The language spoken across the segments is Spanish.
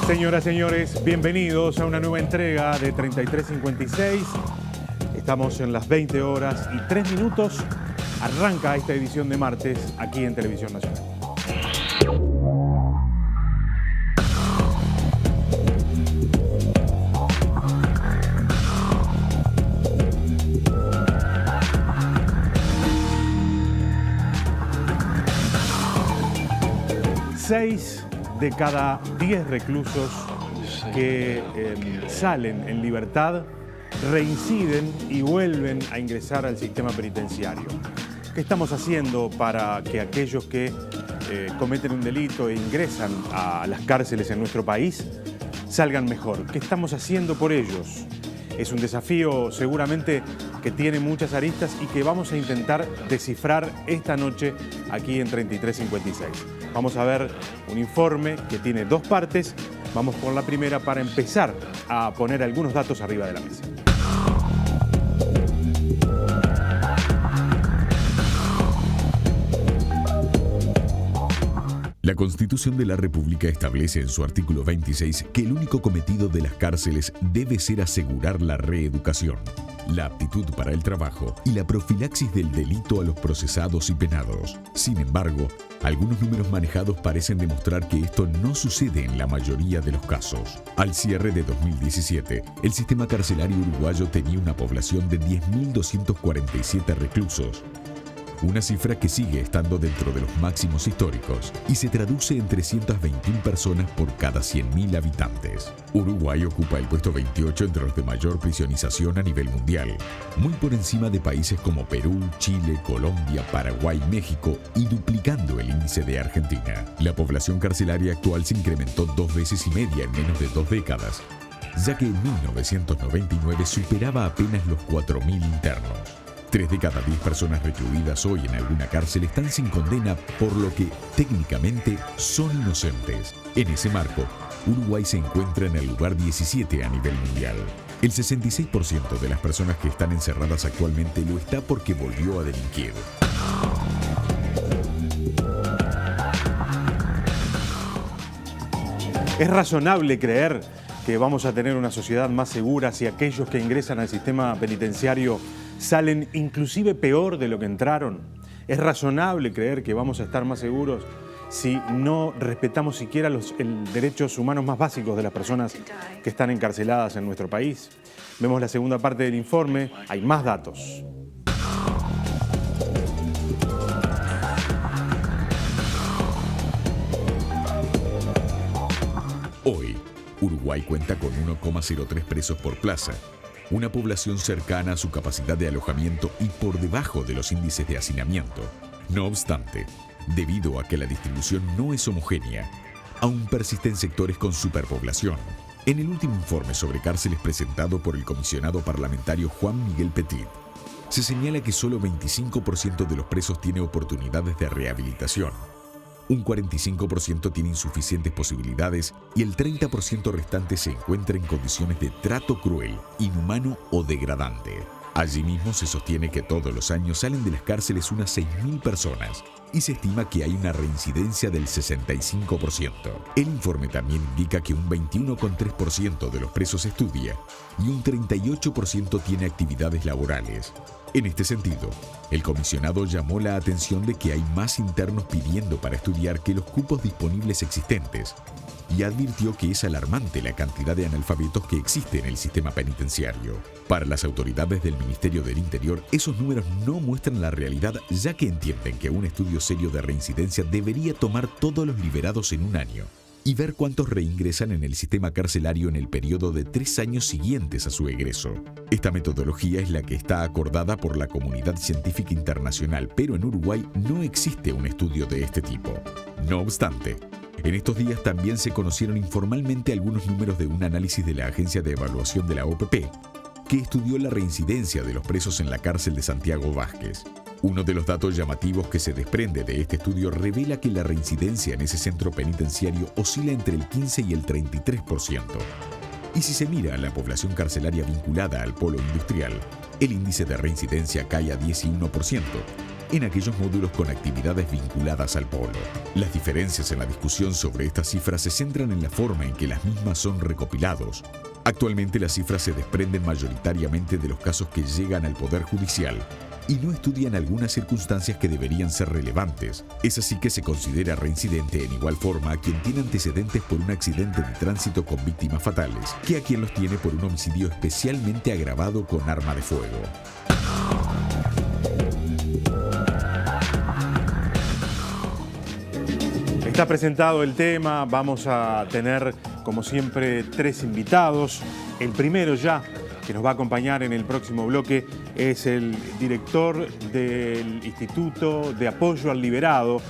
Señoras, señores, bienvenidos a una nueva entrega de 3356. Estamos en las 20 horas y 3 minutos. Arranca esta edición de martes aquí en Televisión Nacional. Seis de cada 10 reclusos que salen en libertad reinciden y vuelven a ingresar al sistema penitenciario. ¿Qué estamos haciendo para que aquellos que cometen un delito e ingresan a las cárceles en nuestro país salgan mejor? ¿Qué estamos haciendo por ellos? Es un desafío seguramente que tiene muchas aristas y que vamos a intentar descifrar esta noche aquí en 3356. Vamos a ver un informe que tiene dos partes. Vamos por la primera para empezar a poner algunos datos arriba de la mesa. La Constitución de la República establece en su artículo 26 que el único cometido de las cárceles debe ser asegurar la reeducación, la aptitud para el trabajo y la profilaxis del delito a los procesados y penados. Sin embargo, algunos números manejados parecen demostrar que esto no sucede en la mayoría de los casos. Al cierre de 2017, el sistema carcelario uruguayo tenía una población de 10.247 reclusos, una cifra que sigue estando dentro de los máximos históricos y se traduce en 321 personas por cada 100.000 habitantes. Uruguay ocupa el puesto 28 entre los de mayor prisionización a nivel mundial, muy por encima de países como Perú, Chile, Colombia, Paraguay y México, y duplicando el índice de Argentina. La población carcelaria actual se incrementó 2,5 veces en menos de 2 décadas, ya que en 1999 superaba apenas los 4.000 internos. 3 de cada 10 personas recluidas hoy en alguna cárcel están sin condena, por lo que técnicamente son inocentes. En ese marco, Uruguay se encuentra en el lugar 17 a nivel mundial. El 66% de las personas que están encerradas actualmente lo está porque volvió a delinquir. ¿Es razonable creer que vamos a tener una sociedad más segura si aquellos que ingresan al sistema penitenciario salen inclusive peor de lo que entraron? ¿Es razonable creer que vamos a estar más seguros si no respetamos siquiera los derechos humanos más básicos de las personas que están encarceladas en nuestro país? Vemos la segunda parte del informe, hay más datos. Hoy, Uruguay cuenta con 1,03 presos por plaza, una población cercana a su capacidad de alojamiento y por debajo de los índices de hacinamiento. No obstante, debido a que la distribución no es homogénea, aún persisten sectores con superpoblación. En el último informe sobre cárceles presentado por el comisionado parlamentario Juan Miguel Petit, se señala que solo 25% de los presos tiene oportunidades de rehabilitación. Un 45% tiene insuficientes posibilidades y el 30% restante se encuentra en condiciones de trato cruel, inhumano o degradante. Allí mismo se sostiene que todos los años salen de las cárceles unas 6.000 personas y se estima que hay una reincidencia del 65%. El informe también indica que un 21,3% de los presos estudia y un 38% tiene actividades laborales. En este sentido, el comisionado llamó la atención de que hay más internos pidiendo para estudiar que los cupos disponibles existentes y advirtió que es alarmante la cantidad de analfabetos que existe en el sistema penitenciario. Para las autoridades del Ministerio del Interior, esos números no muestran la realidad, ya que entienden que un estudio serio de reincidencia debería tomar todos los liberados en un año y ver cuántos reingresan en el sistema carcelario en el periodo de 3 años siguientes a su egreso. Esta metodología es la que está acordada por la comunidad científica internacional, pero en Uruguay no existe un estudio de este tipo. No obstante, en estos días también se conocieron informalmente algunos números de un análisis de la Agencia de Evaluación de la OPP, que estudió la reincidencia de los presos en la cárcel de Santiago Vázquez. Uno de los datos llamativos que se desprende de este estudio revela que la reincidencia en ese centro penitenciario oscila entre el 15 y el 33%. Y si se mira a la población carcelaria vinculada al polo industrial, el índice de reincidencia cae a 11%, en aquellos módulos con actividades vinculadas al polo. Las diferencias en la discusión sobre estas cifras se centran en la forma en que las mismas son recopilados. Actualmente las cifras se desprenden mayoritariamente de los casos que llegan al Poder Judicial y no estudian algunas circunstancias que deberían ser relevantes. Es así que se considera reincidente en igual forma a quien tiene antecedentes por un accidente de tránsito con víctimas fatales que a quien los tiene por un homicidio especialmente agravado con arma de fuego. Está presentado el tema, vamos a tener como siempre 3 invitados. El primero ya que nos va a acompañar en el próximo bloque es el director del Instituto de Apoyo al Liberado,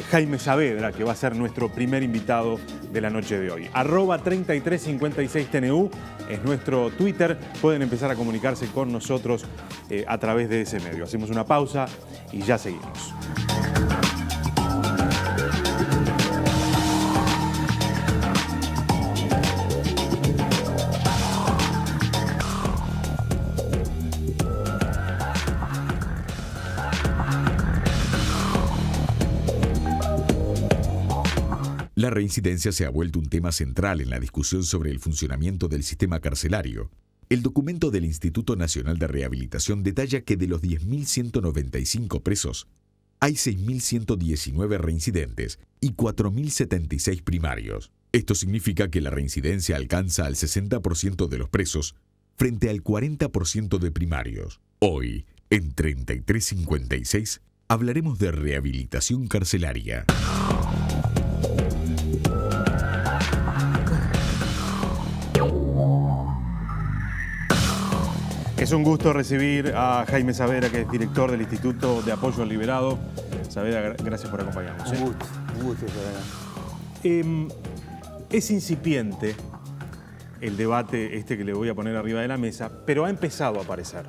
Jaime Saavedra, que va a ser nuestro primer invitado de la noche de hoy. @3356TNU es nuestro Twitter. Pueden empezar a comunicarse con nosotros a través de ese medio. Hacemos una pausa y ya seguimos. La reincidencia se ha vuelto un tema central en la discusión sobre el funcionamiento del sistema carcelario. El documento del Instituto Nacional de Rehabilitación detalla que de los 10.195 presos, hay 6.119 reincidentes y 4.076 primarios. Esto significa que la reincidencia alcanza al 60% de los presos frente al 40% de primarios. Hoy, en 3356, hablaremos de rehabilitación carcelaria. Es un gusto recibir a Jaime Saavedra, que es director del Instituto de Apoyo al Liberado. Saavedra, gracias por acompañarnos. Un gusto estar acá. Es incipiente el debate que le voy a poner arriba de la mesa, pero ha empezado a aparecer.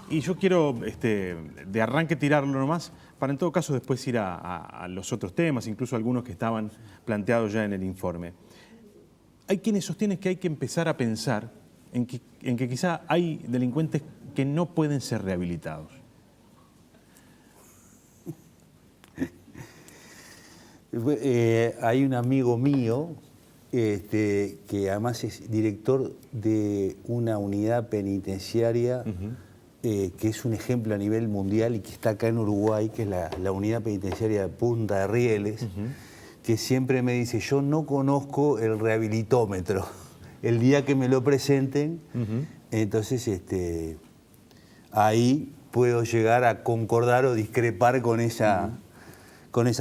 Y yo quiero de arranque tirarlo nomás, para en todo caso después ir a los otros temas, incluso algunos que estaban planteados ya en el informe. Hay quienes sostienen que hay que empezar a pensar en que quizá hay delincuentes que no pueden ser rehabilitados. Hay un amigo mío que además es director de una unidad penitenciaria que es un ejemplo a nivel mundial y que está acá en Uruguay, que es la unidad penitenciaria de Punta de Rieles, que siempre me dice, yo no conozco el rehabilitómetro. El día que me lo presenten, entonces ahí puedo llegar a concordar o discrepar con esa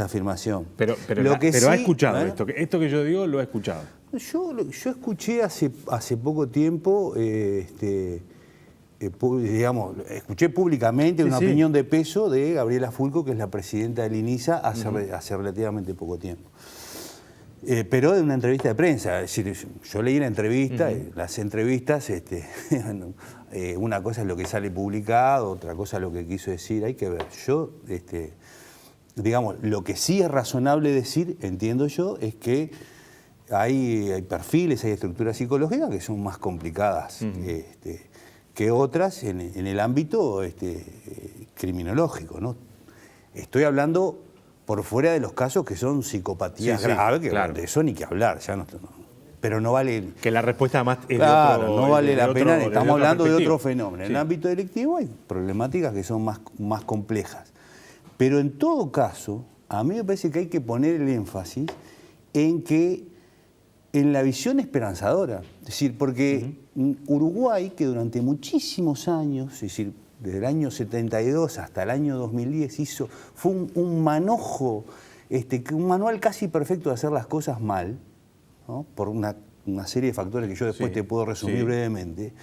afirmación. Pero ha escuchado esto que yo digo, lo ha escuchado. Yo escuché hace poco tiempo, escuché públicamente una opinión de peso de Gabriela Fulco, que es la presidenta del INISA, hace relativamente poco tiempo. Pero de una entrevista de prensa, es decir, yo leí la entrevista, las entrevistas, una cosa es lo que sale publicado, otra cosa es lo que quiso decir, hay que ver. Yo, digamos, lo que sí es razonable decir, entiendo yo, es que hay perfiles, hay estructuras psicológicas que son más complicadas que otras en el ámbito criminológico, ¿no? Estoy hablando por fuera de los casos que son psicopatías graves, que claro, de eso ni que hablar, ya no, pero no vale... Que la respuesta además es claro, de otro... no vale la pena, estamos hablando de otro fenómeno. Sí. En el ámbito delictivo hay problemáticas que son más complejas. Pero en todo caso, a mí me parece que hay que poner el énfasis en la visión esperanzadora. Es decir, porque Uruguay, que durante muchísimos años, es decir, desde el año 72 hasta el año 2010 fue un manojo, un manual casi perfecto de hacer las cosas mal, ¿no? Por una serie de factores que yo después te puedo resumir brevemente.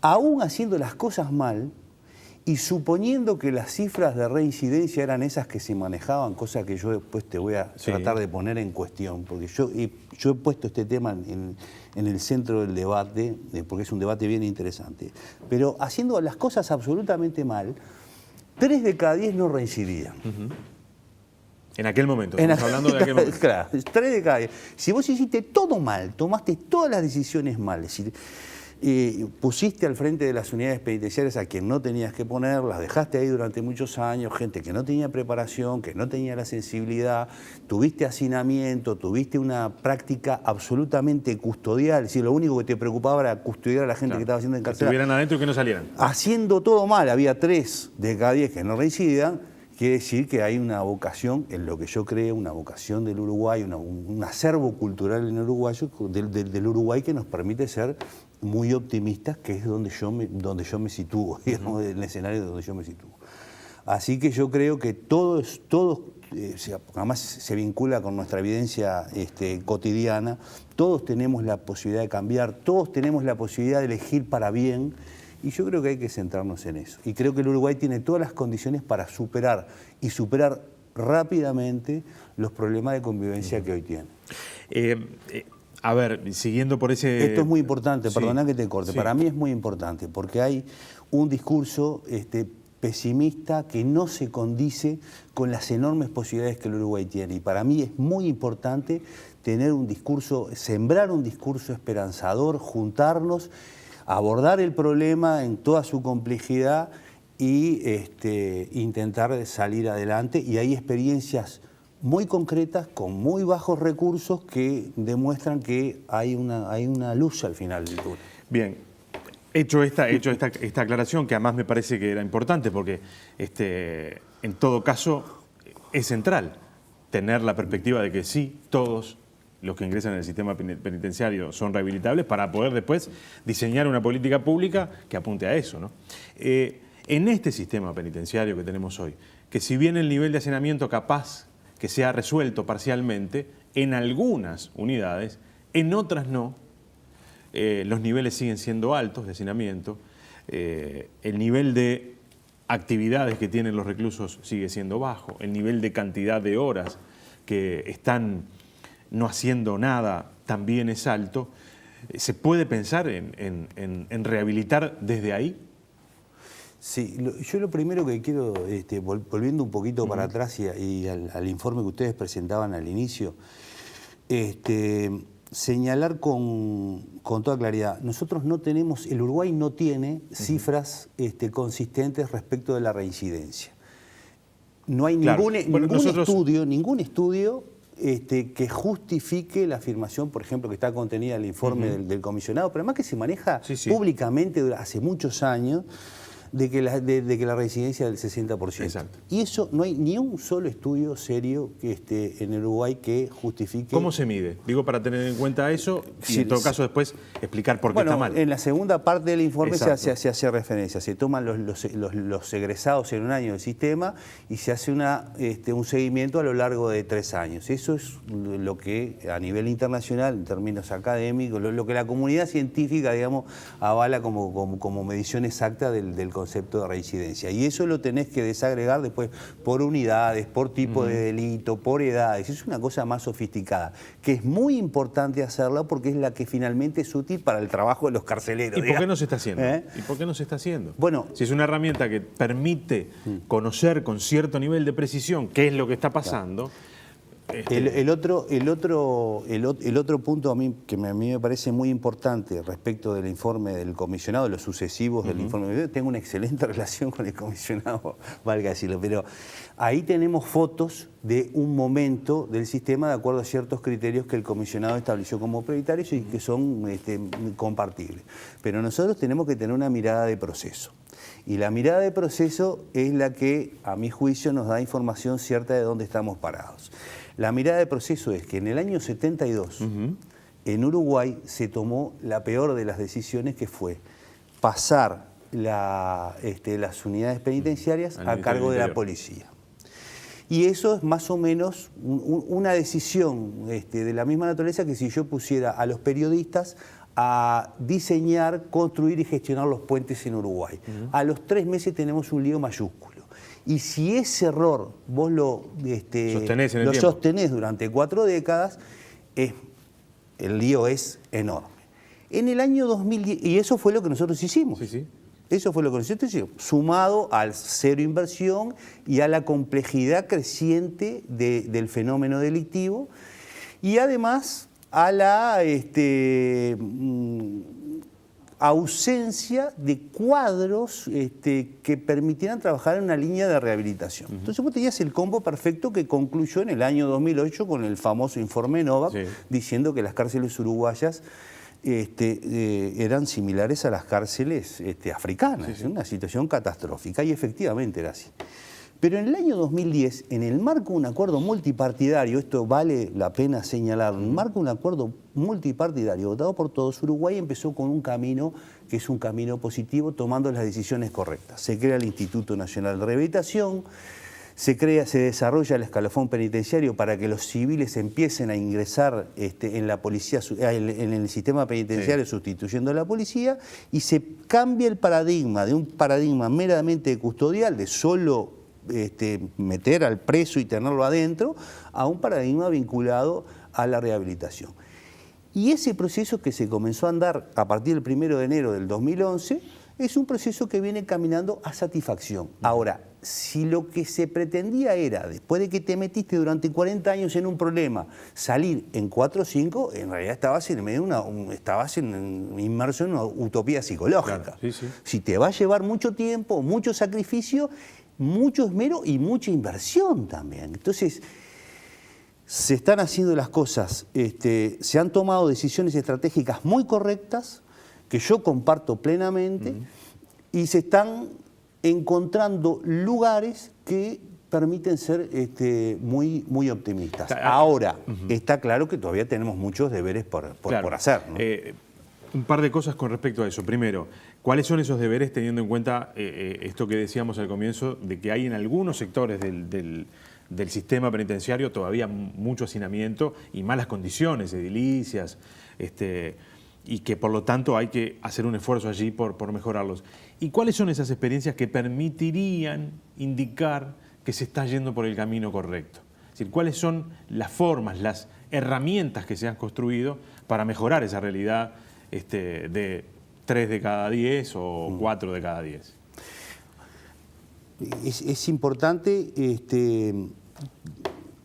Aún haciendo las cosas mal y suponiendo que las cifras de reincidencia eran esas que se manejaban, cosa que yo después te voy a tratar de poner en cuestión, porque yo he puesto este tema en el centro del debate, porque es un debate bien interesante. Pero haciendo las cosas absolutamente mal, 3 de cada 10 no reincidían. En aquel momento, estamos hablando de aquel momento. Claro, 3 de cada 10. Si vos hiciste todo mal, tomaste todas las decisiones mal, es decir, pusiste al frente de las unidades penitenciarias a quien no tenías que poner, las dejaste ahí durante muchos años, gente que no tenía preparación, que no tenía la sensibilidad, tuviste hacinamiento, tuviste una práctica absolutamente custodial, es decir, lo único que te preocupaba era custodiar a la gente que estaba siendo encarcelada. Que estuvieran adentro y que no salieran. Haciendo todo mal, había 3 de cada 10 que no reincidan. Quiere decir que hay una vocación, en lo que yo creo, una vocación del Uruguay, un acervo cultural en el uruguayo, del Uruguay que nos permite ser muy optimistas, que es donde yo me sitúo, digamos, en el escenario donde yo me sitúo. Así que yo creo que todos además se vincula con nuestra evidencia cotidiana, todos tenemos la posibilidad de cambiar, todos tenemos la posibilidad de elegir para bien. Y yo creo que hay que centrarnos en eso. Y creo que el Uruguay tiene todas las condiciones para superar rápidamente los problemas de convivencia que hoy tiene. A ver, siguiendo por ese... Esto es muy importante, sí, perdona que te corte. Sí. Para mí es muy importante porque hay un discurso pesimista que no se condice con las enormes posibilidades que el Uruguay tiene. Y para mí es muy importante tener un discurso, sembrar un discurso esperanzador, juntarnos, abordar el problema en toda su complejidad y intentar salir adelante. Y hay experiencias muy concretas, con muy bajos recursos, que demuestran que hay una luz al final del túnel. Bien, hecho esta aclaración, que además me parece que era importante, porque en todo caso es central tener la perspectiva de que sí, todos los que ingresan en el sistema penitenciario son rehabilitables, para poder después diseñar una política pública que apunte a eso, ¿no? En este sistema penitenciario que tenemos hoy, que si bien el nivel de hacinamiento capaz que se ha resuelto parcialmente, en algunas unidades, en otras no, los niveles siguen siendo altos de hacinamiento, el nivel de actividades que tienen los reclusos sigue siendo bajo, el nivel de cantidad de horas que están no haciendo nada también es alto. ¿Se puede pensar en rehabilitar desde ahí? Sí, yo lo primero que quiero, volviendo un poquito para atrás y al informe que ustedes presentaban al inicio, señalar con toda claridad, nosotros no tenemos, el Uruguay no tiene cifras consistentes respecto de la reincidencia. No hay ningún estudio que justifique la afirmación, por ejemplo, que está contenida en el informe del comisionado, pero además que se maneja públicamente hace muchos años, de que la reincidencia es del 60%. Exacto. Y eso no hay ni un solo estudio serio en el Uruguay que justifique. ¿Cómo se mide? Digo, para tener en cuenta eso y en todo caso después explicar por qué está mal. En la segunda parte del informe se hace referencia. Se toman los egresados en un año del sistema y se hace un seguimiento a lo largo de 3 años. Eso es lo que a nivel internacional, en términos académicos, lo que la comunidad científica, digamos, avala como medición exacta del concepto de reincidencia. Y eso lo tenés que desagregar después por unidades, por tipo de delito, por edades. Es una cosa más sofisticada, que es muy importante hacerla porque es la que finalmente es útil para el trabajo de los carceleros. ¿Y por qué no se está haciendo? ¿Y por qué no se está haciendo? Bueno, si es una herramienta que permite conocer con cierto nivel de precisión qué es lo que está pasando. El otro punto que a mí me parece muy importante respecto del informe del comisionado, de los sucesivos del informe, tengo una excelente relación con el comisionado, valga decirlo, pero ahí tenemos fotos de un momento del sistema de acuerdo a ciertos criterios que el comisionado estableció como prioritarios y que son compartibles. Pero nosotros tenemos que tener una mirada de proceso. Y la mirada de proceso es la que, a mi juicio, nos da información cierta de dónde estamos parados. La mirada de proceso es que en el año 72, en Uruguay, se tomó la peor de las decisiones, que fue pasar las unidades penitenciarias a cargo de la policía. Y eso es más o menos una decisión de la misma naturaleza que si yo pusiera a los periodistas a diseñar, construir y gestionar los puentes en Uruguay. A los 3 meses tenemos un lío mayúsculo. Y si ese error vos lo sostenés durante 4 décadas, el lío es enorme. En el año 2010, y eso fue lo que nosotros hicimos. Eso fue lo que nosotros hicimos, sumado al cero inversión y a la complejidad creciente del fenómeno delictivo, y además a ausencia de cuadros que permitieran trabajar en una línea de rehabilitación. Entonces vos tenías el combo perfecto que concluyó en el año 2008 con el famoso informe Novak, diciendo que las cárceles uruguayas eran similares a las cárceles africanas, una situación catastrófica, y efectivamente era así. Pero en el año 2010, en el marco de un acuerdo multipartidario, esto vale la pena señalar, en el marco de un acuerdo multipartidario votado por todos, Uruguay empezó con un camino que es un camino positivo, tomando las decisiones correctas. Se crea el Instituto Nacional de Rehabilitación, se desarrolla el escalafón penitenciario para que los civiles empiecen a ingresar en la policía, en el sistema penitenciario, sustituyendo a la policía, y se cambia el paradigma de un paradigma meramente custodial, de solo meter al preso y tenerlo adentro, a un paradigma vinculado a la rehabilitación. Y ese proceso que se comenzó a andar a partir del 1 de enero del 2011 es un proceso que viene caminando a satisfacción. Ahora, si lo que se pretendía era, después de que te metiste durante 40 años en un problema, salir en 4 o 5, en realidad estabas inmerso en una utopía psicológica. Claro, si te va a llevar mucho tiempo, mucho sacrificio, mucho esmero y mucha inversión también. Entonces, se están haciendo las cosas, se han tomado decisiones estratégicas muy correctas, que yo comparto plenamente, y se están encontrando lugares que permiten ser muy, muy optimistas. Ahora, está claro que todavía tenemos muchos deberes por hacer, ¿no? Un par de cosas con respecto a eso. Primero, ¿cuáles son esos deberes teniendo en cuenta esto que decíamos al comienzo, de que hay en algunos sectores del sistema penitenciario todavía mucho hacinamiento y malas condiciones, edilicias, y que por lo tanto hay que hacer un esfuerzo allí por mejorarlos? ¿Y cuáles son esas experiencias que permitirían indicar que se está yendo por el camino correcto? Es decir, ¿cuáles son las formas, las herramientas que se han construido para mejorar esa realidad de 3 de cada 10 o 4 de cada 10? Es importante,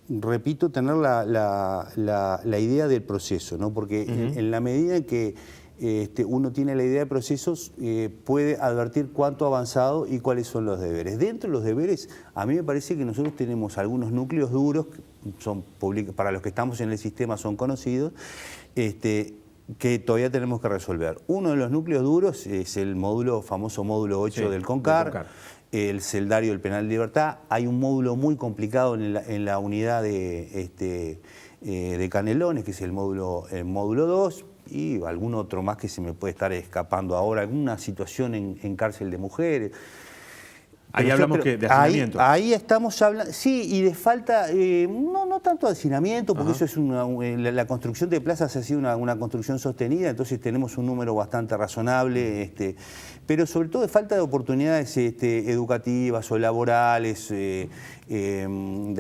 repito, tener la idea del proceso, ¿no? Porque en la medida en que uno tiene la idea de procesos, puede advertir cuánto ha avanzado y cuáles son los deberes. Dentro de los deberes, a mí me parece que nosotros tenemos algunos núcleos duros, para los que estamos en el sistema son conocidos, que todavía tenemos que resolver. Uno de los núcleos duros es el famoso módulo 8 del CONCAR, el celdario del penal de libertad. Hay un módulo muy complicado en la unidad de Canelones, que es el módulo 2, y algún otro más que se me puede estar escapando ahora, alguna situación en cárcel de mujeres. Ahí hablamos de hacinamiento. Ahí estamos hablando, sí, y de falta, no tanto de hacinamiento, porque eso es la construcción de plazas ha sido una construcción sostenida, entonces tenemos un número bastante razonable, pero sobre todo de falta de oportunidades educativas o laborales, de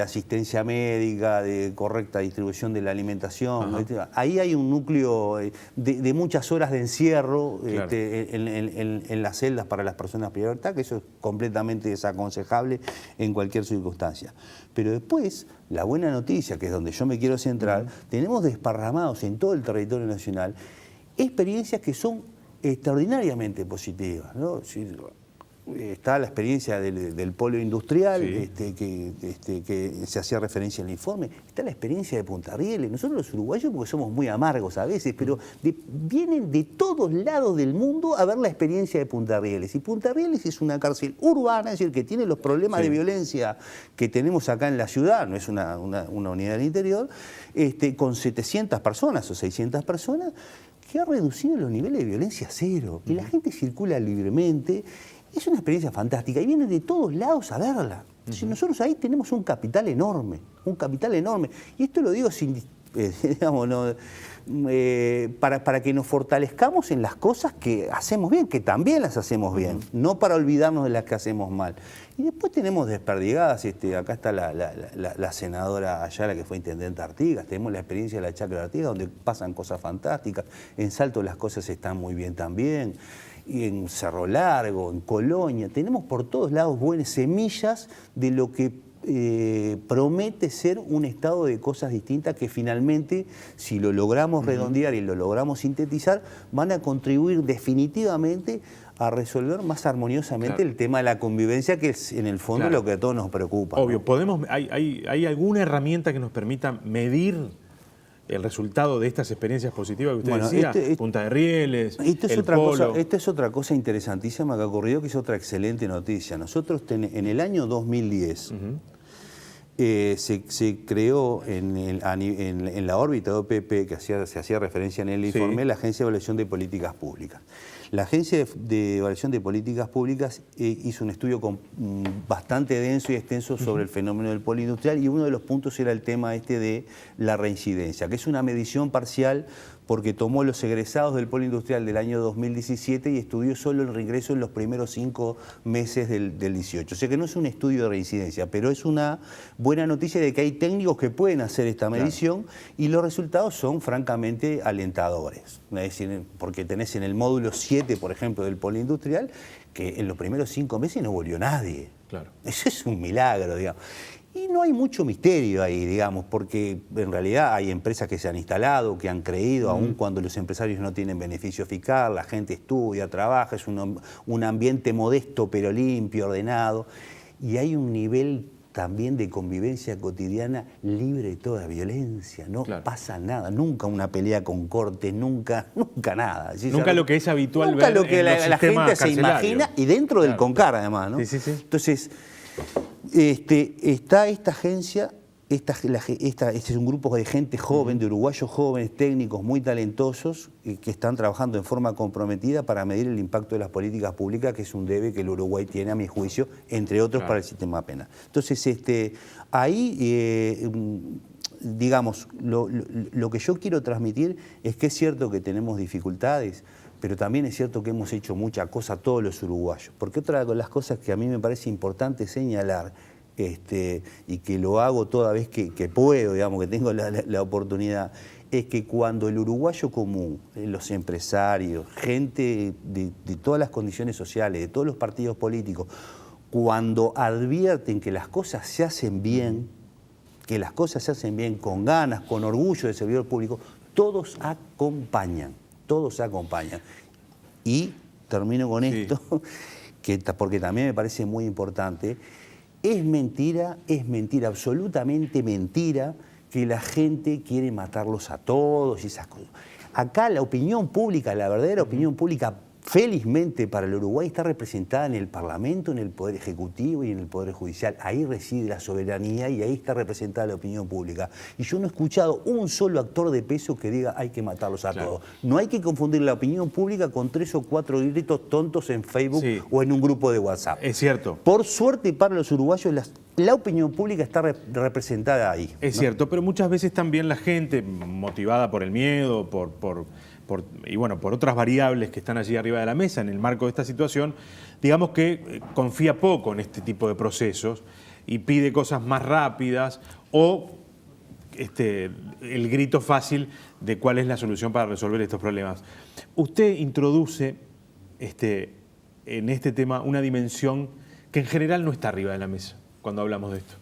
asistencia médica, de correcta distribución de la alimentación. Ahí hay un núcleo de muchas horas de encierro en las celdas para las personas privadas de libertad, que eso es completamente desaconsejable en cualquier circunstancia. Pero después, la buena noticia, que es donde yo me quiero centrar, tenemos desparramados en todo el territorio nacional experiencias que son extraordinariamente positivas, ¿no? Está la experiencia del polo industrial, que se hacía referencia en el informe. Está la experiencia de Punta Rieles. Nosotros los uruguayos, porque somos muy amargos a veces, pero vienen de todos lados del mundo a ver la experiencia de Punta Rieles. Y Punta Rieles es una cárcel urbana, es decir, que tiene los problemas de violencia que tenemos acá en la ciudad, no es una unidad del interior, con 700 personas o 600 personas, que ha reducido los niveles de violencia a 0. Y la gente circula libremente. Es una experiencia fantástica y viene de todos lados a verla. Entonces, nosotros ahí tenemos un capital enorme, Y esto lo digo sin, digamos, para que nos fortalezcamos en las cosas que hacemos bien, que también las hacemos bien, no para olvidarnos de las que hacemos mal. Y después tenemos desperdigadas, acá está la senadora Ayala, que fue intendente de Artigas, tenemos la experiencia de la Chacra de Artigas, donde pasan cosas fantásticas, en Salto las cosas están muy bien también, y en Cerro Largo, en Colonia, tenemos por todos lados buenas semillas de lo que promete ser un estado de cosas distintas que finalmente, si lo logramos redondear y lo logramos sintetizar, van a contribuir definitivamente a resolver más armoniosamente el tema de la convivencia, que es en el fondo lo que a todos nos preocupa. Obvio, ¿hay alguna herramienta que nos permita medir el resultado de estas experiencias positivas que usted decía? Punta de Rieles, el Polo. Esta es otra cosa interesantísima que ha ocurrido, que es otra excelente noticia. Nosotros en el año 2010 se creó en la órbita de OPP, que se hacía referencia en el informe, la Agencia de Evaluación de Políticas Públicas. La Agencia de Evaluación de Políticas Públicas hizo un estudio bastante denso y extenso sobre el fenómeno del polo industrial, y uno de los puntos era el tema de la reincidencia, que es una medición parcial porque tomó los egresados del polo industrial del año 2017 y estudió solo el reingreso en los primeros 5 meses del 18. O sea que no es un estudio de reincidencia, pero es una buena noticia de que hay técnicos que pueden hacer esta medición y los resultados son francamente alentadores. Es decir, porque tenés en el módulo 7, por ejemplo, del polo industrial, que en los primeros 5 meses no volvió nadie. Claro. Eso es un milagro, digamos. Y no hay mucho misterio ahí, digamos, porque en realidad hay empresas que se han instalado, que han creído, aun cuando los empresarios no tienen beneficio fiscal, la gente estudia, trabaja, es un ambiente modesto pero limpio, ordenado, y hay un nivel también de convivencia cotidiana libre de toda violencia, no pasa nada, nunca una pelea con cortes, nunca nada. Nunca lo que es habitual nunca ver lo que en los la gente sistemas se imagina, y dentro del CONCAR además, ¿no? Sí. Entonces, está esta agencia, este es un grupo de gente joven, de uruguayos jóvenes, técnicos muy talentosos, que están trabajando en forma comprometida para medir el impacto de las políticas públicas, que es un debe que el Uruguay tiene, a mi juicio, entre otros, para el sistema penal. Entonces, ahí, digamos, lo que yo quiero transmitir es que es cierto que tenemos dificultades, pero también es cierto que hemos hecho mucha cosa todos los uruguayos. Porque otra de las cosas que a mí me parece importante señalar, y que lo hago toda vez que puedo, digamos, que tengo la oportunidad, es que cuando el uruguayo común, los empresarios, gente de todas las condiciones sociales, de todos los partidos políticos, cuando advierten que las cosas se hacen bien, con ganas, con orgullo del servidor público, todos acompañan. Y termino con esto, porque también me parece muy importante. Es mentira, absolutamente mentira, que la gente quiere matarlos a todos y esas cosas. Acá la opinión pública, la verdadera opinión pública, felizmente para el Uruguay, está representada en el Parlamento, en el Poder Ejecutivo y en el Poder Judicial. Ahí reside la soberanía y ahí está representada la opinión pública. Y yo no he escuchado un solo actor de peso que diga hay que matarlos a todos. No hay que confundir la opinión pública con 3 o 4 gritos tontos en Facebook o en un grupo de WhatsApp. Es cierto. Por suerte para los uruguayos, la opinión pública está representada ahí. Es cierto, pero muchas veces también la gente, motivada por el miedo, por otras variables que están allí arriba de la mesa en el marco de esta situación, digamos que confía poco en este tipo de procesos y pide cosas más rápidas o el grito fácil de cuál es la solución para resolver estos problemas. Usted introduce en este tema una dimensión que en general no está arriba de la mesa cuando hablamos de esto.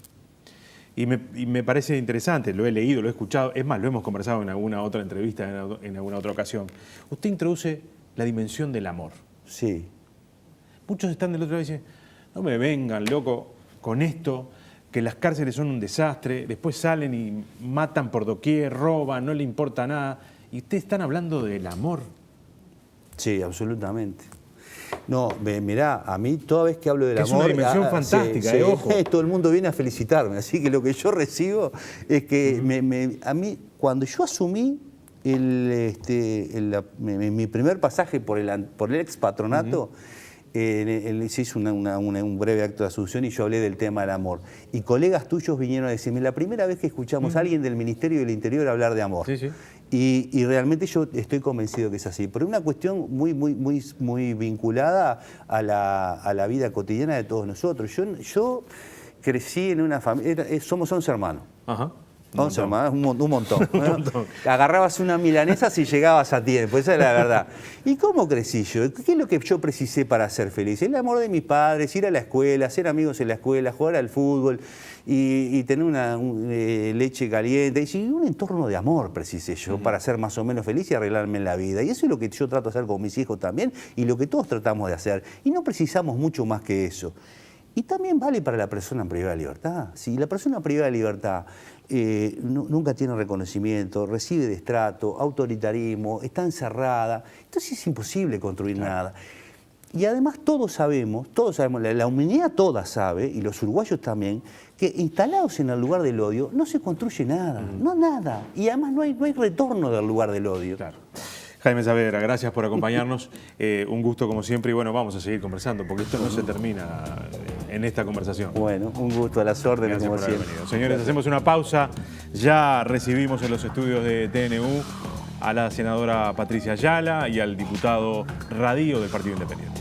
Y me parece interesante, lo he leído, lo he escuchado, es más, lo hemos conversado en alguna otra entrevista, en alguna otra ocasión. Usted introduce la dimensión del amor. Sí. Muchos están del otro lado y dicen, no me vengan, loco, con esto, que las cárceles son un desastre, después salen y matan por doquier, roban, no le importa nada. Y ustedes están hablando del amor. Sí, absolutamente. No, mirá, a mí toda vez que hablo del amor... Es una dimensión fantástica, ojo. Todo el mundo viene a felicitarme, así que lo que yo recibo es que a mí, cuando yo asumí mi primer pasaje por el ex patronato, se hizo un breve acto de asunción y yo hablé del tema del amor. Y colegas tuyos vinieron a decirme, la primera vez que escuchamos a alguien del Ministerio del Interior hablar de amor. Sí. Y realmente yo estoy convencido que es así, por una cuestión muy vinculada a la vida cotidiana de todos nosotros. Yo crecí en una familia, somos 11 hermanos. Ajá. 11 hermanos, un montón. ¿No? Agarrabas una milanesa si llegabas a tiempo, esa es la verdad. ¿Y cómo crecí yo? ¿Qué es lo que yo precisé para ser feliz? El amor de mis padres, ir a la escuela, ser amigos en la escuela, jugar al fútbol y tener una leche caliente. Y un entorno de amor precisé yo para ser más o menos feliz y arreglarme en la vida. Y eso es lo que yo trato de hacer con mis hijos también y lo que todos tratamos de hacer. Y no precisamos mucho más que eso. Y también vale para la persona privada de libertad. Si la persona privada de libertad nunca tiene reconocimiento, recibe destrato, autoritarismo, está encerrada, entonces es imposible construir nada. Y además todos sabemos, la humanidad toda sabe, y los uruguayos también, que instalados en el lugar del odio no se construye nada, no nada. Y además no hay retorno del lugar del odio. Claro. Jaime Saavedra, gracias por acompañarnos. Un gusto como siempre y bueno, vamos a seguir conversando porque esto no se termina en esta conversación. Bueno, un gusto a las órdenes Gracias como por haber siempre. venido. Señores, hacemos una pausa. Ya recibimos en los estudios de TNU a la senadora Patricia Ayala y al diputado Radío del Partido Independiente.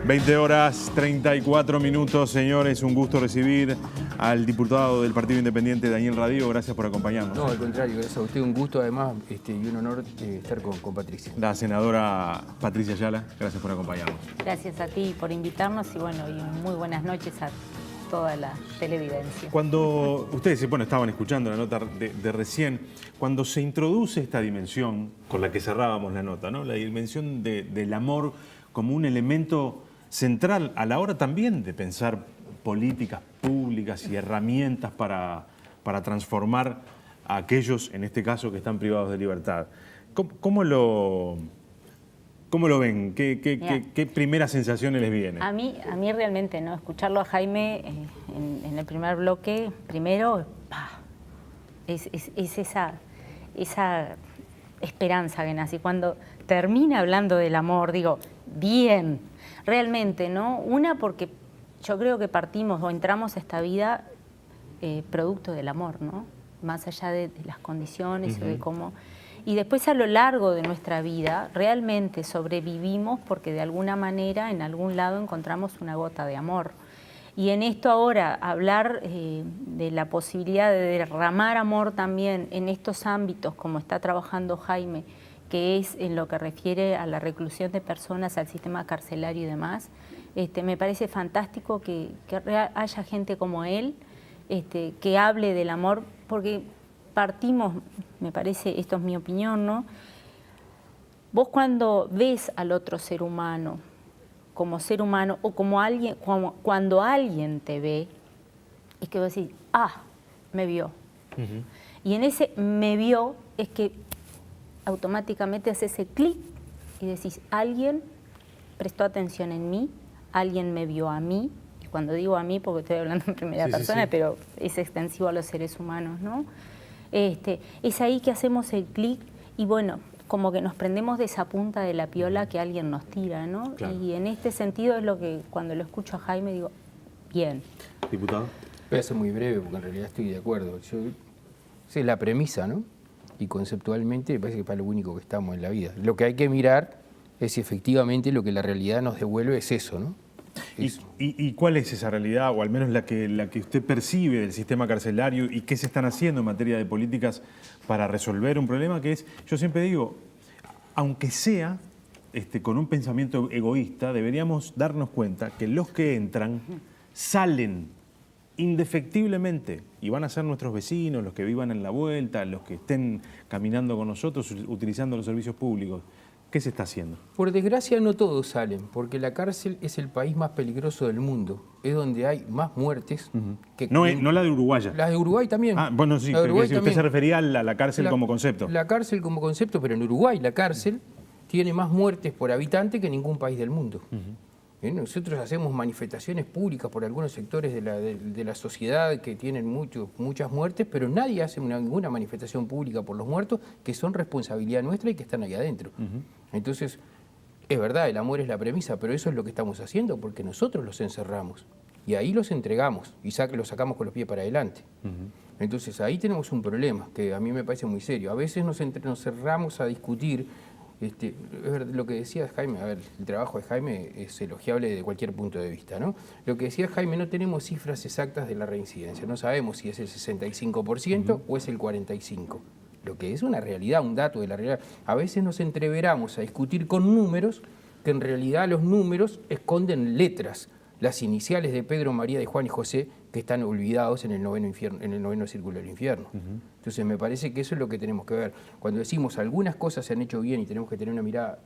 (20:34), señores. Un gusto recibir al diputado del Partido Independiente, Daniel Radío. Gracias por acompañarnos. No, al contrario, gracias a usted. Un gusto, además, y un honor estar con Patricia. La senadora Patricia Ayala, gracias por acompañarnos. Gracias a ti por invitarnos y bueno, y muy buenas noches a toda la televidencia. Cuando ustedes estaban escuchando la nota de recién, cuando se introduce esta dimensión con la que cerrábamos la nota, ¿no? La dimensión del amor como un elemento central a la hora también de pensar políticas públicas y herramientas para transformar a aquellos, en este caso, que están privados de libertad. ¿Cómo lo ven? ¿Qué primeras sensaciones les vienen? A mí realmente, ¿no? Escucharlo a Jaime en el primer bloque, primero, es esa esperanza que nace. Cuando termina hablando del amor, digo, bien, realmente, ¿no? Una, porque yo creo que partimos o entramos a esta vida producto del amor, ¿no? Más allá de las condiciones o de cómo... Y después a lo largo de nuestra vida realmente sobrevivimos porque de alguna manera en algún lado encontramos una gota de amor. Y en esto ahora hablar de la posibilidad de derramar amor también en estos ámbitos como está trabajando Jaime, que es en lo que refiere a la reclusión de personas, al sistema carcelario y demás, me parece fantástico que haya gente como él que hable del amor, porque partimos, me parece, esto es mi opinión, ¿no? Vos cuando ves al otro ser humano como ser humano o como alguien, cuando alguien te ve, es que vos decís, me vio. Y en ese me vio es que automáticamente haces ese clic y decís, alguien prestó atención en mí, alguien me vio a mí, y cuando digo a mí porque estoy hablando en primera persona, pero es extensivo a los seres humanos, ¿no? Es ahí que hacemos el clic y bueno, como que nos prendemos de esa punta de la piola que alguien nos tira, ¿no? Claro. Y en este sentido es lo que cuando lo escucho a Jaime digo, bien. Diputado. Voy a ser muy breve porque en realidad estoy de acuerdo. Esa es la premisa, ¿no? Y conceptualmente me parece que es para lo único que estamos en la vida. Lo que hay que mirar es si efectivamente lo que la realidad nos devuelve es eso, ¿no? ¿Y cuál es esa realidad, o al menos la que usted percibe del sistema carcelario y qué se están haciendo en materia de políticas para resolver un problema que es, yo siempre digo, aunque sea con un pensamiento egoísta, deberíamos darnos cuenta que los que entran salen indefectiblemente y van a ser nuestros vecinos, los que vivan en la vuelta, los que estén caminando con nosotros, utilizando los servicios públicos. ¿Qué se está haciendo? Por desgracia no todos salen, porque la cárcel es el país más peligroso del mundo. Es donde hay más muertes que... No la de Uruguaya. La de Uruguay también. Bueno, sí, pero si usted se refería a la cárcel como concepto. La cárcel como concepto, pero en Uruguay la cárcel tiene más muertes por habitante que ningún país del mundo. Nosotros hacemos manifestaciones públicas por algunos sectores de la sociedad que tienen muchas muertes, pero nadie hace ninguna manifestación pública por los muertos, que son responsabilidad nuestra y que están ahí adentro. Entonces, es verdad, el amor es la premisa, pero eso es lo que estamos haciendo porque nosotros los encerramos. Y ahí los entregamos y los sacamos con los pies para adelante. Entonces ahí tenemos un problema que a mí me parece muy serio. A veces nos cerramos a discutir. Es verdad, lo que decía Jaime, a ver, el trabajo de Jaime es elogiable desde cualquier punto de vista, ¿no? Lo que decía Jaime, no tenemos cifras exactas de la reincidencia, no sabemos si es el 65% o es el 45%. Lo que es una realidad, un dato de la realidad. A veces nos entreveramos a discutir con números que en realidad los números esconden letras, las iniciales de Pedro, María, de Juan y José, que están olvidados en el noveno círculo del infierno. Entonces me parece que eso es lo que tenemos que ver. Cuando decimos algunas cosas se han hecho bien y tenemos que tener una mirada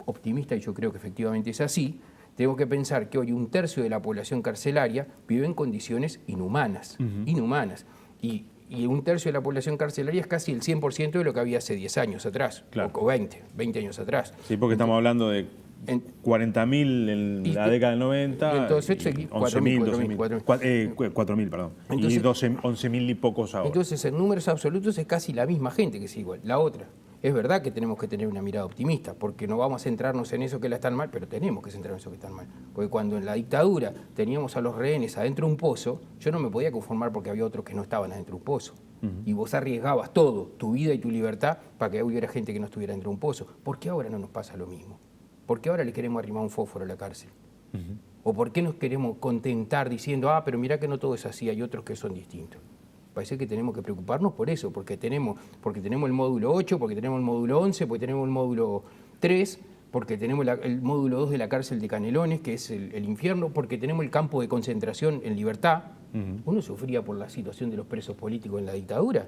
optimista, y yo creo que efectivamente es así, tenemos que pensar que hoy 1/3 de la población carcelaria vive en condiciones inhumanas, inhumanas. Y 1/3 de la población carcelaria es casi el 100% de lo que había hace 10 años atrás, claro, o 20 años atrás. Sí, porque estamos hablando de 40.000 en la década del 90, entonces, 11.000, 4.000, perdón, entonces, y 11.000 y pocos ahora. Entonces, en números absolutos es casi la misma gente que es igual. La otra, es verdad que tenemos que tener una mirada optimista, porque no vamos a centrarnos en eso que la están mal, pero tenemos que centrarnos en eso que están mal. Porque cuando en la dictadura teníamos a los rehenes adentro de un pozo, yo no me podía conformar porque había otros que no estaban adentro de un pozo. Y vos arriesgabas todo, tu vida y tu libertad, para que hubiera gente que no estuviera dentro de un pozo. ¿Por qué ahora no nos pasa lo mismo? ¿Por qué ahora le queremos arrimar un fósforo a la cárcel? ¿O por qué nos queremos contentar diciendo, pero mirá que no todo es así, hay otros que son distintos? Parece que tenemos que preocuparnos por eso, porque tenemos el módulo 8, porque tenemos el módulo 11, porque tenemos el módulo 3, porque tenemos el módulo 2 de la cárcel de Canelones, que es el infierno, porque tenemos el campo de concentración en Libertad. Uno sufría por la situación de los presos políticos en la dictadura,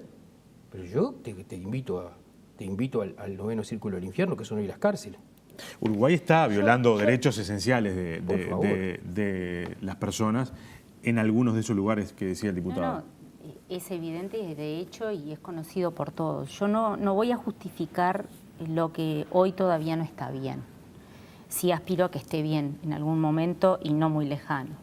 pero yo te invito al noveno círculo del infierno, que son hoy las cárceles. Uruguay está violando derechos esenciales de las personas en algunos de esos lugares que decía el diputado. Es evidente, de hecho, y es conocido por todos. Yo no voy a justificar lo que hoy todavía no está bien. Sí aspiro a que esté bien en algún momento y no muy lejano.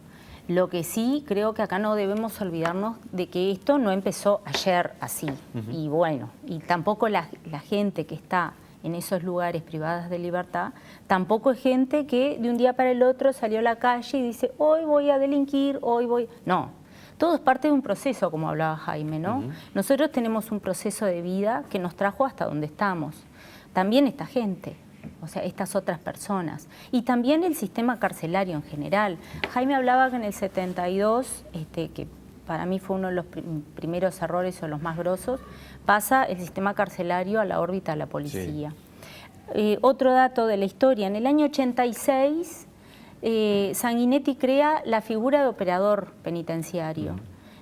Lo que sí creo que acá no debemos olvidarnos de que esto no empezó ayer así. Y bueno, y tampoco la gente que está en esos lugares privadas de libertad, tampoco es gente que de un día para el otro salió a la calle y dice, hoy voy a delinquir, hoy voy... No, todo es parte de un proceso, como hablaba Jaime, ¿no? Nosotros tenemos un proceso de vida que nos trajo hasta donde estamos. También esta gente, o sea, estas otras personas. Y también el sistema carcelario en general. Jaime hablaba que en el 72, que para mí fue uno de los primeros errores o los más grosos, pasa el sistema carcelario a la órbita de la policía. Sí. Otro dato de la historia, en el año 86 Sanguinetti crea la figura de operador penitenciario.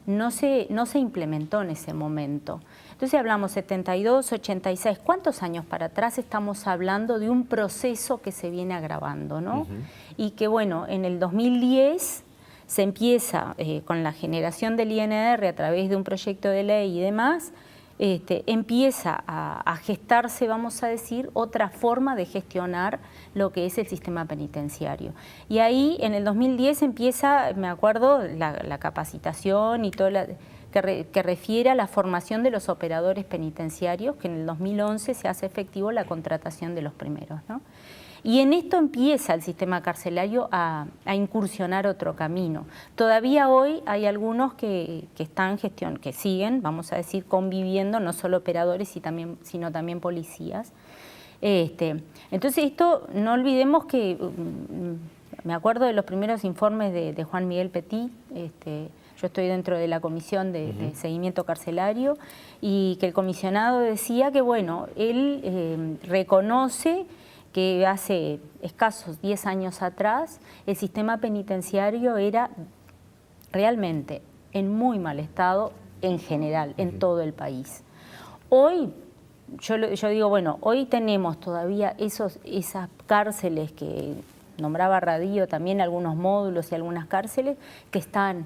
No se implementó en ese momento. Entonces hablamos 72, 86, ¿cuántos años para atrás estamos hablando de un proceso que se viene agravando, ¿no? Y que bueno, en el 2010... se empieza con la generación del INR a través de un proyecto de ley y demás, empieza a gestarse, vamos a decir, otra forma de gestionar lo que es el sistema penitenciario. Y ahí, en el 2010, empieza, me acuerdo, la capacitación y todo que refiere a la formación de los operadores penitenciarios, que en el 2011 se hace efectivo la contratación de los primeros, ¿no? Y en esto empieza el sistema carcelario a incursionar otro camino. Todavía hoy hay algunos que siguen, vamos a decir, conviviendo, no solo operadores, sino también policías. Entonces esto, no olvidemos que, me acuerdo de los primeros informes de Juan Miguel Petit, yo estoy dentro de la comisión de seguimiento carcelario, y que el comisionado decía que, bueno, él reconoce que hace escasos 10 años atrás el sistema penitenciario era realmente en muy mal estado en general, en todo el país. Hoy, yo digo, bueno, hoy tenemos todavía esas cárceles que nombraba Radío, también algunos módulos y algunas cárceles que están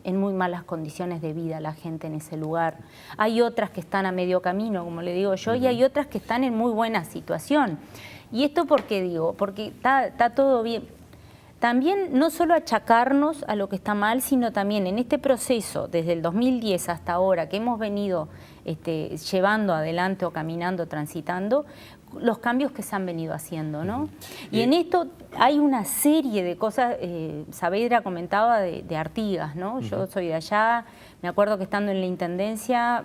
en muy malas condiciones de vida la gente en ese lugar. Hay otras que están a medio camino, como le digo yo, y hay otras que están en muy buena situación. ¿Y esto por qué digo? Porque está todo bien. También no solo achacarnos a lo que está mal, sino también en este proceso, desde el 2010 hasta ahora, que hemos venido llevando adelante o caminando, transitando, los cambios que se han venido haciendo, ¿no? Y en esto hay una serie de cosas, Saavedra comentaba de Artigas, ¿no? Yo soy de allá, me acuerdo que estando en la Intendencia,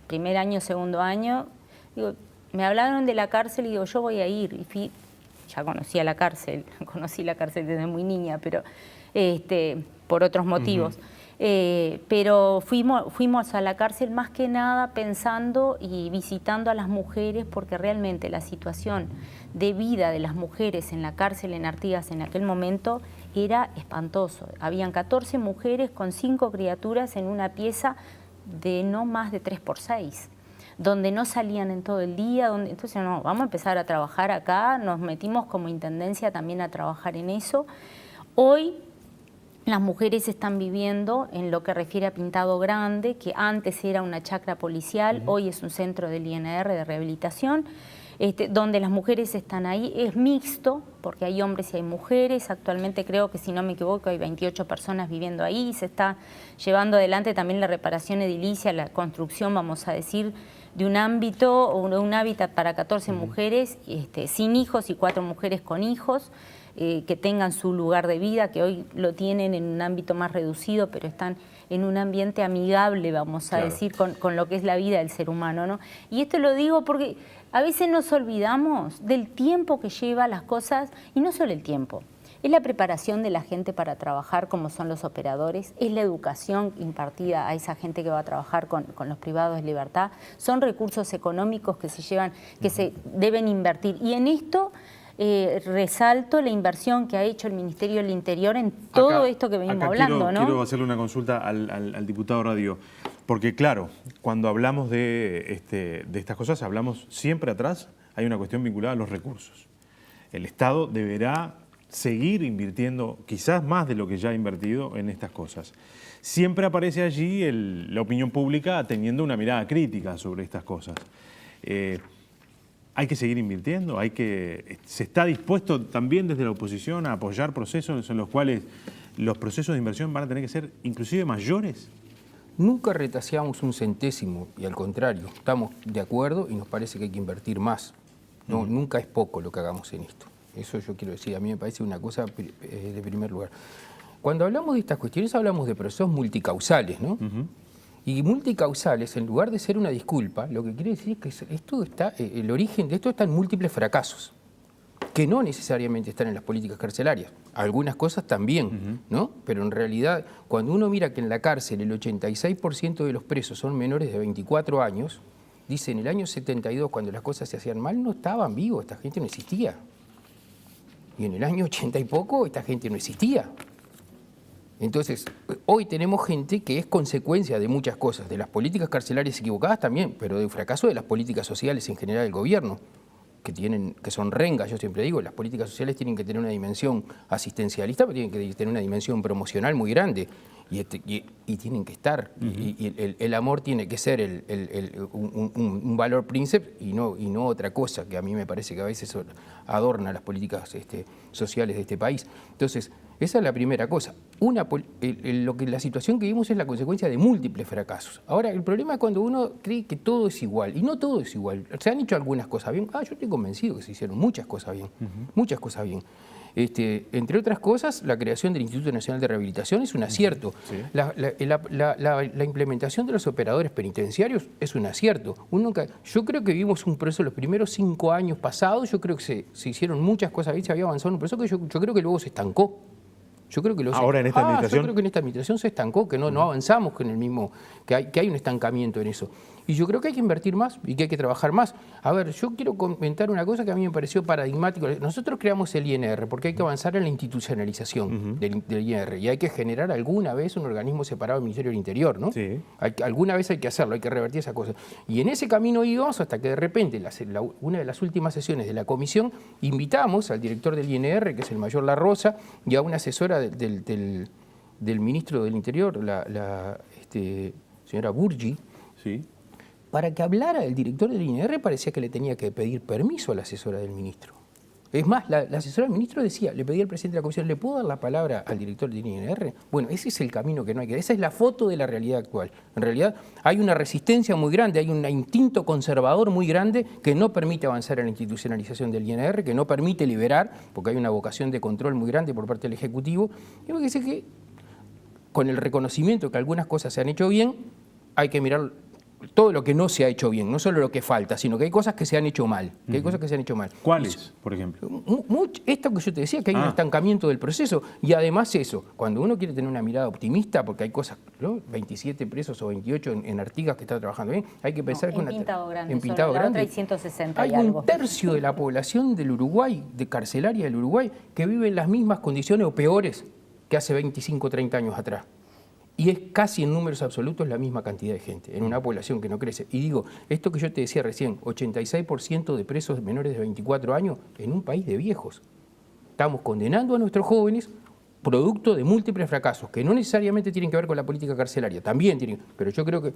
primer año, segundo año, digo, me hablaron de la cárcel y digo, yo voy a ir. Y ya conocía la cárcel, conocí la cárcel desde muy niña, pero por otros motivos. Pero fuimos a la cárcel más que nada pensando y visitando a las mujeres, porque realmente la situación de vida de las mujeres en la cárcel en Artigas en aquel momento era espantoso. Habían 14 mujeres con 5 criaturas en una pieza de no más de 3x6, donde no salían en todo el día, entonces no, vamos a empezar a trabajar acá, nos metimos como Intendencia también a trabajar en eso. Hoy las mujeres están viviendo en lo que refiere a Pintado Grande, que antes era una chacra policial, hoy es un centro del INR de rehabilitación, donde las mujeres están ahí. Es mixto, porque hay hombres y hay mujeres. Actualmente creo que, si no me equivoco, hay 28 personas viviendo ahí. Se está llevando adelante también la reparación edilicia, la construcción, vamos a decir, de un ámbito o un hábitat para 14 mujeres sin hijos y 4 mujeres con hijos. Que tengan su lugar de vida, que hoy lo tienen en un ámbito más reducido, pero están en un ambiente amigable, vamos a decir, con lo que es la vida del ser humano, ¿no? Y esto lo digo porque a veces nos olvidamos del tiempo que lleva las cosas, y no solo el tiempo, es la preparación de la gente para trabajar, como son los operadores, es la educación impartida a esa gente que va a trabajar con los privados de libertad, son recursos económicos que se llevan, que se deben invertir, y en esto resalto la inversión que ha hecho el Ministerio del Interior en todo esto que venimos hablando, ¿no? Quiero hacerle una consulta al diputado Radio, porque claro, cuando hablamos de estas cosas, hablamos siempre atrás, hay una cuestión vinculada a los recursos. El Estado deberá seguir invirtiendo quizás más de lo que ya ha invertido en estas cosas. Siempre aparece allí la opinión pública teniendo una mirada crítica sobre estas cosas. Hay que seguir invirtiendo, se está dispuesto también desde la oposición a apoyar procesos en los cuales los procesos de inversión van a tener que ser inclusive mayores. Nunca retaseamos un centésimo, y al contrario, estamos de acuerdo y nos parece que hay que invertir más. No, nunca es poco lo que hagamos en esto. Eso yo quiero decir, a mí me parece una cosa de primer lugar. Cuando hablamos de estas cuestiones hablamos de procesos multicausales, ¿no? Y multicausales, en lugar de ser una disculpa, lo que quiere decir es que el origen de esto está en múltiples fracasos, que no necesariamente están en las políticas carcelarias. Algunas cosas también, ¿no? Pero en realidad, cuando uno mira que en la cárcel el 86% de los presos son menores de 24 años, dice, en el año 72, cuando las cosas se hacían mal, no estaban vivos, esta gente no existía. Y en el año 80 y poco, esta gente no existía. Entonces, hoy tenemos gente que es consecuencia de muchas cosas, de las políticas carcelarias equivocadas también, pero del fracaso de las políticas sociales en general del gobierno, que son rengas. Yo siempre digo, las políticas sociales tienen que tener una dimensión asistencialista, pero tienen que tener una dimensión promocional muy grande, y tienen que estar, y el amor tiene que ser un valor príncipe y no otra cosa, que a mí me parece que a veces adorna las políticas sociales de este país. Entonces, esa es la primera cosa. La situación que vimos es la consecuencia de múltiples fracasos. Ahora, el problema es cuando uno cree que todo es igual, y no todo es igual. Se han hecho algunas cosas bien. Yo estoy convencido que se hicieron muchas cosas bien, muchas cosas bien. Entre otras cosas, la creación del Instituto Nacional de Rehabilitación es un acierto. Sí. La implementación de los operadores penitenciarios es un acierto. Yo creo que vivimos un proceso los primeros 5 años pasados, yo creo que se hicieron muchas cosas bien, se había avanzado en un proceso que yo creo que luego se estancó. Yo creo que ahora en esta administración. Yo creo que en esta administración se estancó, que no avanzamos con el mismo, que hay un estancamiento en eso. Y yo creo que hay que invertir más y que hay que trabajar más. A ver, yo quiero comentar una cosa que a mí me pareció paradigmático. Nosotros creamos el INR porque hay que avanzar en la institucionalización del INR, y hay que generar alguna vez un organismo separado del Ministerio del Interior, ¿no? Sí. Alguna vez hay que hacerlo, hay que revertir esa cosa. Y en ese camino íbamos hasta que de repente, una de las últimas sesiones de la comisión, invitamos al director del INR, que es el mayor La Rosa, y a una asesora del ministro del Interior, la señora Burgi, sí, para que hablara el director del INR. Parecía que le tenía que pedir permiso a la asesora del ministro. Es Es más, la asesora del ministro decía, le pedí al presidente de la comisión, ¿le puedo dar la palabra al director del INR? Bueno, ese es el camino que no hay que dar. Esa es la foto de la realidad actual. En realidad hay una resistencia muy grande, hay un instinto conservador muy grande que no permite avanzar en la institucionalización del INR, que no permite liberar, porque hay una vocación de control muy grande por parte del Ejecutivo. Y me parece que con el reconocimiento que algunas cosas se han hecho bien, hay que mirar todo lo que no se ha hecho bien, no solo lo que falta, sino que hay cosas que se han hecho mal. Que hay cosas que se han hecho mal. ¿Cuáles, por ejemplo? Esto que yo te decía, que hay un estancamiento del proceso. Y además eso, cuando uno quiere tener una mirada optimista, porque hay cosas, ¿no? 27 presos o 28 en Artigas que está trabajando bien, hay que pensar que en Pintado Grande, en Pintado Grande hay 160 hay y algo. un tercio de la población del Uruguay, de carcelaria del Uruguay, que vive en las mismas condiciones o peores que hace 25 o 30 años atrás. Y es casi en números absolutos la misma cantidad de gente, en una población que no crece. Y digo, esto que yo te decía recién, 86% de presos menores de 24 años en un país de viejos. Estamos condenando a nuestros jóvenes producto de múltiples fracasos, que no necesariamente tienen que ver con la política carcelaria, también tienen, pero yo creo que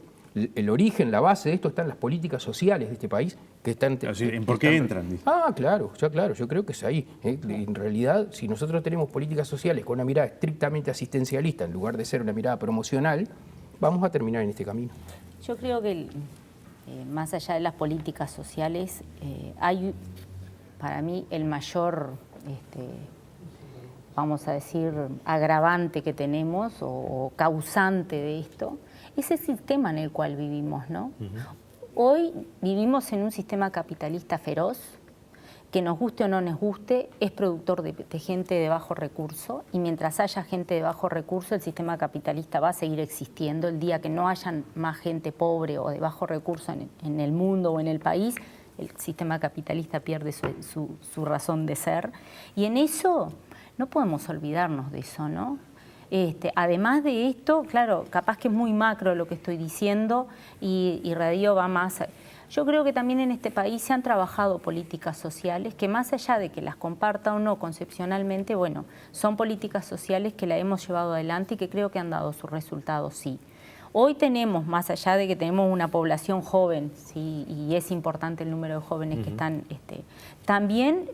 el origen, la base de esto está en las políticas sociales de este país, que están... ¿Por qué entran? Claro, yo creo que es ahí. En realidad, si nosotros tenemos políticas sociales con una mirada estrictamente asistencialista, en lugar de ser una mirada promocional, vamos a terminar en este camino. Yo creo que más allá de las políticas sociales, hay para mí el mayor... vamos a decir, agravante que tenemos o causante de esto, es el sistema en el cual vivimos, ¿no? Hoy vivimos en un sistema capitalista feroz, que nos guste o no nos guste, es productor de gente de bajo recurso, y mientras haya gente de bajo recurso, el sistema capitalista va a seguir existiendo. El día que no haya más gente pobre o de bajo recurso en el mundo o en el país, el sistema capitalista pierde su razón de ser. Y en eso... no podemos olvidarnos de eso, ¿no? Además de esto, claro, capaz que es muy macro lo que estoy diciendo y Radio va más... Yo creo que también en este país se han trabajado políticas sociales que más allá de que las comparta o no concepcionalmente, bueno, son políticas sociales que la hemos llevado adelante y que creo que han dado sus resultados, sí. Hoy tenemos, más allá de que tenemos una población joven, ¿sí? Y es importante el número de jóvenes que están, también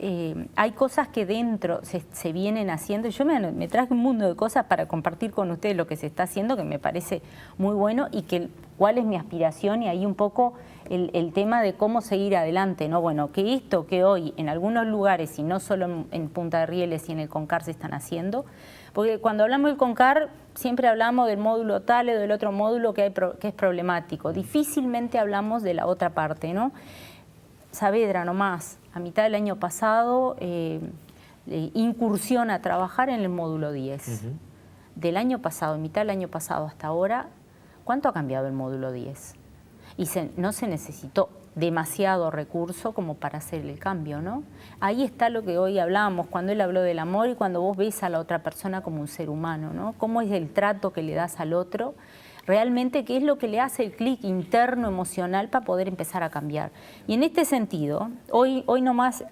hay cosas que dentro se vienen haciendo. Yo me traje un mundo de cosas para compartir con ustedes lo que se está haciendo, que me parece muy bueno y cuál es mi aspiración y ahí un poco el tema de cómo seguir adelante, ¿no? Bueno, que esto que hoy en algunos lugares, y no solo en Punta de Rieles y en el CONCAR se están haciendo, porque cuando hablamos del CONCAR siempre hablamos del módulo tal o del otro módulo que es problemático. Difícilmente hablamos de la otra parte, ¿no? Saavedra nomás, a mitad del año pasado, incursiona a trabajar en el módulo 10. Del año pasado, mitad del año pasado hasta ahora, ¿cuánto ha cambiado el módulo 10? Y no se necesitó demasiado recurso como para hacer el cambio, ¿no? Ahí está lo que hoy hablábamos, cuando él habló del amor y cuando vos ves a la otra persona como un ser humano, ¿no? ¿Cómo es el trato que le das al otro? Realmente, ¿qué es lo que le hace el clic interno emocional para poder empezar a cambiar? Y en este sentido, hoy nomás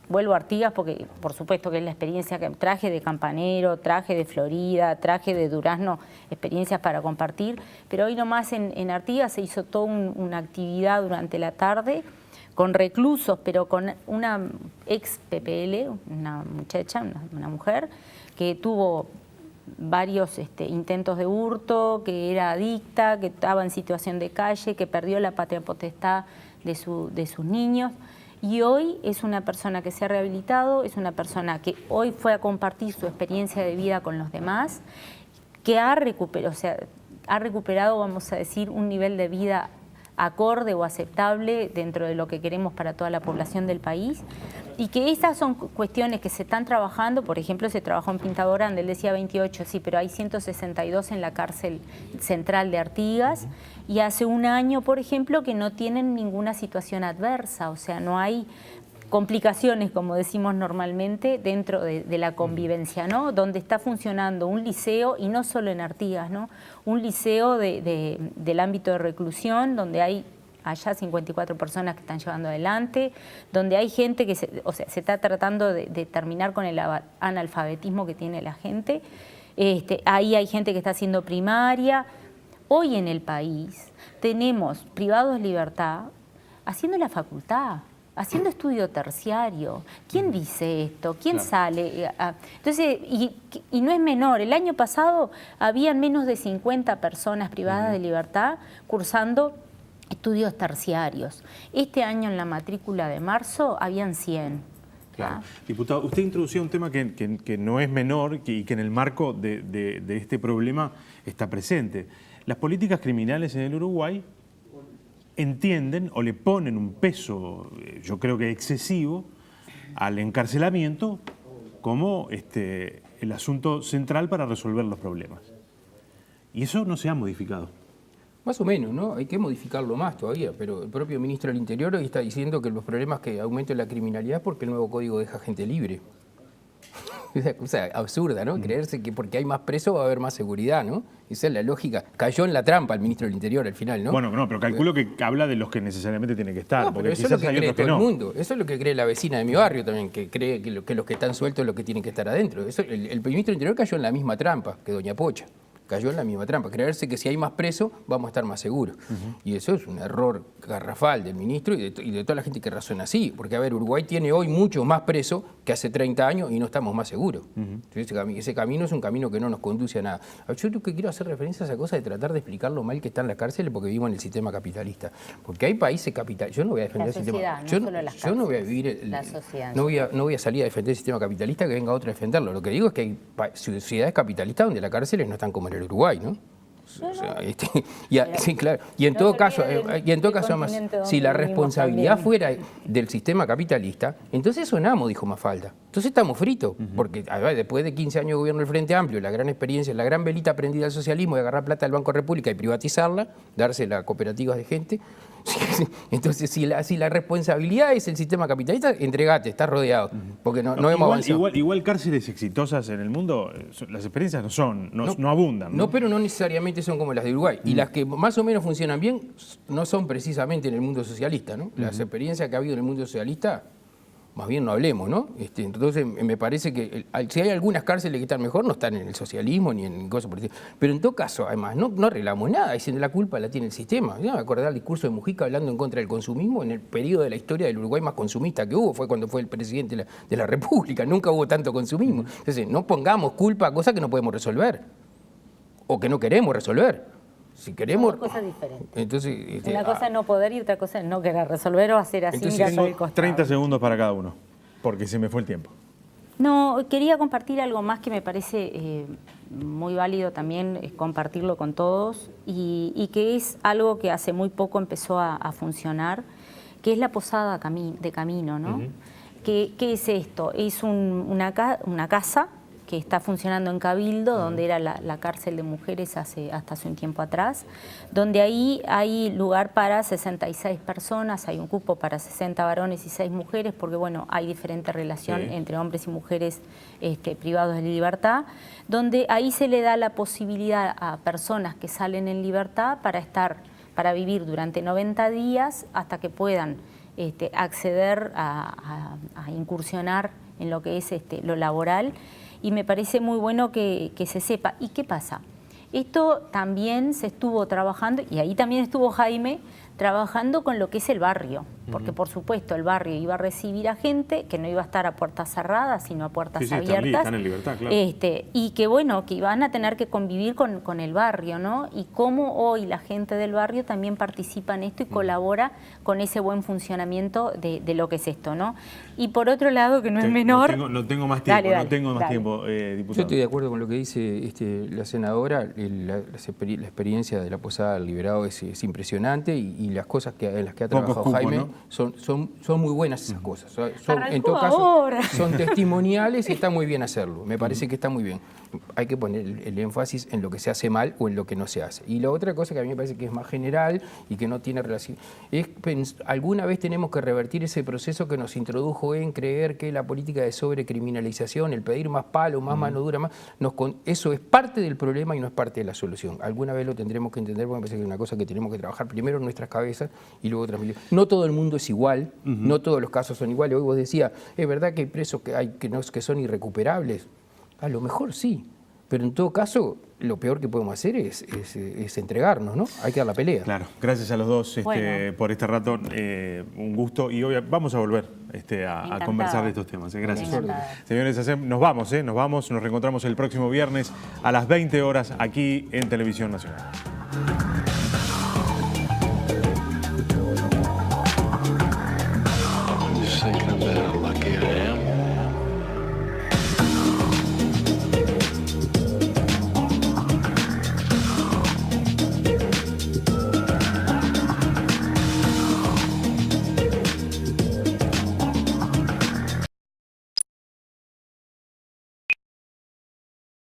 vuelvo a Artigas porque por supuesto que es la experiencia que traje de Campanero, traje de Florida, traje de Durazno, experiencias para compartir, pero hoy nomás en Artigas se hizo toda una actividad durante la tarde con reclusos, pero con una ex PPL, una muchacha, una mujer, que tuvo varios intentos de hurto, que era adicta, que estaba en situación de calle, que perdió la patria potestad de sus niños. Y hoy es una persona que se ha rehabilitado, es una persona que hoy fue a compartir su experiencia de vida con los demás, que ha recuperado, vamos a decir, un nivel de vida acorde o aceptable dentro de lo que queremos para toda la población del país, y que estas son cuestiones que se están trabajando. Por ejemplo, se trabajó en Pintado Grande, él decía 28, sí, pero hay 162 en la cárcel central de Artigas, y hace un año, por ejemplo, que no tienen ninguna situación adversa, o sea, no hay complicaciones, como decimos normalmente, dentro de la convivencia, ¿no? Donde está funcionando un liceo, y no solo en Artigas, ¿no? Un liceo del ámbito de reclusión, donde hay allá 54 personas que están llevando adelante, donde hay gente que se está tratando de terminar con el analfabetismo que tiene la gente. Ahí hay gente que está haciendo primaria. Hoy en el país tenemos privados de libertad haciendo la facultad, haciendo estudio terciario. ¿Quién dice esto? ¿Quién sale? Entonces, y no es menor, el año pasado habían menos de 50 personas privadas de libertad cursando estudios terciarios. Este año en la matrícula de marzo habían 100. Claro. Diputado, usted introducía un tema que no es menor y que en el marco de este problema está presente. Las políticas criminales en el Uruguay entienden o le ponen un peso, yo creo que excesivo, al encarcelamiento como el asunto central para resolver los problemas. Y eso no se ha modificado. Más o menos, ¿no? Hay que modificarlo más todavía, pero el propio ministro del Interior hoy está diciendo que los problemas que aumenten la criminalidad es porque el nuevo código deja gente libre. Es una cosa absurda, ¿no? Creerse que porque hay más presos va a haber más seguridad, ¿no? Esa es la lógica. Cayó en la trampa el ministro del Interior al final, ¿no? Bueno, no, pero calculo que habla de los que necesariamente tienen que estar. No, pero eso es lo que cree todo el mundo. Eso es lo que cree la vecina de mi barrio también, que cree que los que están sueltos es los que tienen que estar adentro. Eso, el ministro del Interior cayó en la misma trampa que doña Pocha. Cayó en la misma trampa, creerse que si hay más presos vamos a estar más seguros. Y eso es un error garrafal del ministro y de toda la gente que razona así. Porque, a ver, Uruguay tiene hoy mucho más presos que hace 30 años y no estamos más seguros. Entonces, ese camino es un camino que no nos conduce a nada. Yo lo que quiero hacer referencia a esa cosa de tratar de explicar lo mal que está en la cárcel porque vivimos en el sistema capitalista. Porque hay países capitalistas. Yo no voy a defender el sistema. Yo no voy a vivir la sociedad. No voy a salir a defender el sistema capitalista que venga otro a defenderlo. Lo que digo es que hay sociedades capitalistas donde las cárceles no están como en el Uruguay, ¿no? O sea, sí, claro. Y en todo caso, además, si la responsabilidad fuera del sistema capitalista, entonces sonamos, dijo Mafalda. Entonces estamos fritos, porque a ver, después de 15 años de gobierno del Frente Amplio, la gran experiencia, la gran velita aprendida del socialismo de agarrar plata del Banco República y privatizarla, dársela a cooperativas de gente. Entonces, si la responsabilidad es el sistema capitalista, entregate, estás rodeado, porque no hemos avanzado. Igual cárceles exitosas en el mundo, las experiencias no abundan. No, pero no necesariamente son como las de Uruguay. Y las que más o menos funcionan bien no son precisamente en el mundo socialista, ¿no? Las experiencias que ha habido en el mundo socialista, más bien no hablemos, ¿no? Entonces me parece que si hay algunas cárceles que están mejor, no están en el socialismo ni en cosas por el estilo. Pero en todo caso, además, no arreglamos nada, diciendo la culpa la tiene el sistema. Yo me acordé del discurso de Mujica hablando en contra del consumismo en el periodo de la historia del Uruguay más consumista que hubo, fue cuando fue el presidente de la República, nunca hubo tanto consumismo. Entonces, no pongamos culpa a cosas que no podemos resolver o que no queremos resolver. Si queremos... Son cosas diferentes. Entonces, una cosa es no poder y otra cosa es no querer resolver o hacer así. Entonces tengo 30 segundos para cada uno, porque se me fue el tiempo. No, quería compartir algo más que me parece muy válido también compartirlo con todos y que es algo que hace muy poco empezó a funcionar, que es la posada de camino, ¿no? ¿Qué es esto? Es una casa que está funcionando en Cabildo, donde era la cárcel de mujeres hasta hace un tiempo atrás, donde ahí hay lugar para 66 personas, hay un cupo para 60 varones y 6 mujeres, porque bueno, hay diferente relación entre hombres y mujeres privados de libertad, donde ahí se le da la posibilidad a personas que salen en libertad para vivir durante 90 días hasta que puedan acceder a incursionar en lo que es lo laboral. Y me parece muy bueno que se sepa. ¿Y qué pasa? Esto también se estuvo trabajando, y ahí también estuvo Jaime, trabajando con lo que es el barrio, porque por supuesto el barrio iba a recibir a gente que no iba a estar a puertas cerradas, sino a puertas abiertas. Están en libertad, claro. Y que bueno, que iban a tener que convivir con el barrio, ¿no? Y cómo hoy la gente del barrio también participa en esto y colabora con ese buen funcionamiento de lo que es esto, ¿no? Y por otro lado, que no es menor... No tengo más tiempo, diputado. Yo estoy de acuerdo con lo que dice la senadora, la experiencia de la posada del liberado es impresionante y las cosas en las que ha trabajado Jaime, ¿no? son muy buenas esas cosas. En todo caso, son testimoniales y está muy bien hacerlo. Me parece que está muy bien. Hay que poner el énfasis en lo que se hace mal o en lo que no se hace. Y la otra cosa que a mí me parece que es más general y que no tiene relación, es alguna vez tenemos que revertir ese proceso que nos introdujo en creer que la política de sobrecriminalización, el pedir más palo, más mano dura, eso es parte del problema y no es parte de la solución. Alguna vez lo tendremos que entender porque me parece que es una cosa que tenemos que trabajar primero en nuestras cabezas y luego transmitir. No todo el mundo es igual, no todos los casos son iguales. Hoy vos decías, es verdad que hay presos que son irrecuperables. A lo mejor sí, pero en todo caso lo peor que podemos hacer es entregarnos, ¿no? Hay que dar la pelea. Claro, gracias a los dos Bueno. por este rato, un gusto y vamos a volver a Encantada. conversar de estos temas. Gracias. Encantada. Señores, nos vamos, nos reencontramos el próximo viernes a las 20 horas aquí en Televisión Nacional.